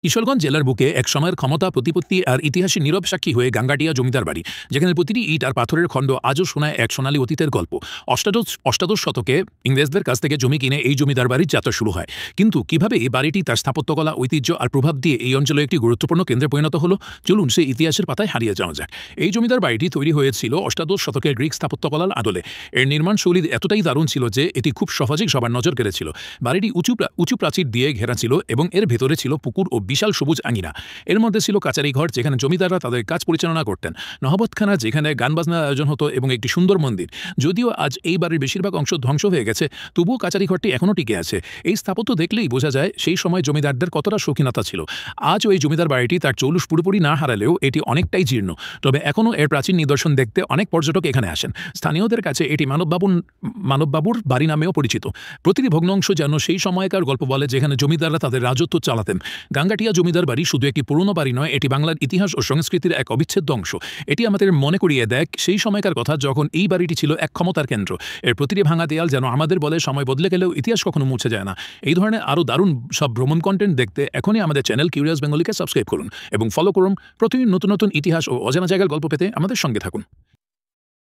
কিশোরগঞ্জ জেলার বুকে এক সময়ের ক্ষমতা, প্রতিপত্তি আর ইতিহাসের নীরব সাক্ষী হয়ে গাঙ্গাটিয়া জমিদার বাড়ি, যেখানে প্রতিটি ইট আর পাথরের খণ্ড আজও শোনায় এক সোনালী অতীতের গল্প। অষ্টাদশ শতকে ইংরেজদের কাছ থেকে জমি কিনে এই জমিদার বাড়ির যাত্রা শুরু হয়। কিন্তু কিভাবে এই বাড়িটি তার স্থাপত্যকলা, ঐতিহ্য আর প্রভাব দিয়ে এই অঞ্চলে একটি গুরুত্বপূর্ণ কেন্দ্রে পরিণত হলো, চলুন সেই ইতিহাসের পাতায় হারিয়ে যাওয়া যাক। এই জমিদার বাড়িটি তৈরি হয়েছিল অষ্টাদশ শতকের গ্রিক স্থাপত্যকলার আদলে। এর নির্মাণ শৈলী এতটাই দারুণ ছিল যে এটি খুব সহজেই সবার নজর কেড়েছিল। বাড়িটি উঁচু প্রাচীর দিয়ে ঘেরা ছিল এবং এর ভেতরে ছিল পুকুর ও বিশাল সবুজ আঙিনা। এর মধ্যে ছিল কাচারি ঘর, যেখানে জমিদাররা তাদের কাজ পরিচালনা করতেন, নহবতখানা, যেখানে গান বাজনার আয়োজন হতো, এবং একটি সুন্দর মন্দির। যদিও আজ এই বাড়ির বেশিরভাগ অংশ ধ্বংস হয়ে গেছে, তবুও কাচারি ঘরটি এখনও টিকে আছে। এই স্থাপত্য দেখলেই বোঝা যায় সেই সময় জমিদারদের কতটা শৌখিনতা ছিল। আজও এই জমিদার বাড়িটি তার চৌলুস পুরোপুরি না হারালেও এটি অনেকটাই জীর্ণ, তবে এখনও এর প্রাচীন নিদর্শন দেখতে অনেক পর্যটক এখানে আসেন। স্থানীয়দের কাছে এটি মানববাবুর বাড়ি নামেও পরিচিত। প্রতিটি ভগ্নাংশ যেন সেই সময়কার গল্প বলে, যেখানে জমিদাররা তাদের রাজত্ব চালাতেন। গাঙ্গাটিয়া জমিদার বাড়ি শুধু একটি পুরনো বাড়ি নয়, এটি বাংলার ইতিহাস ও সংস্কৃতির এক অবিচ্ছেদ্য অংশ। এটি আমাদের মনে করিয়ে দেয় সেই সময়কার কথা, যখন এই বাড়িটি ছিল এক ক্ষমতার কেন্দ্র। এর প্রতিটি ভাঙা দেয়াল যেন আমাদের বলে, সময় বদলে গেলেও ইতিহাস কখনো মুছে যায় না। এই ধরনের আরও দারুণ সব ভ্রমণ কন্টেন্ট দেখতে এখনই আমাদের চ্যানেল কিউরিয়াস বেঙ্গলিকে সাবস্ক্রাইব করুন এবং ফলো করুন। প্রতিদিন নতুন নতুন ইতিহাস ও অজানা জায়গার গল্প পেতে আমাদের সঙ্গে থাকুন।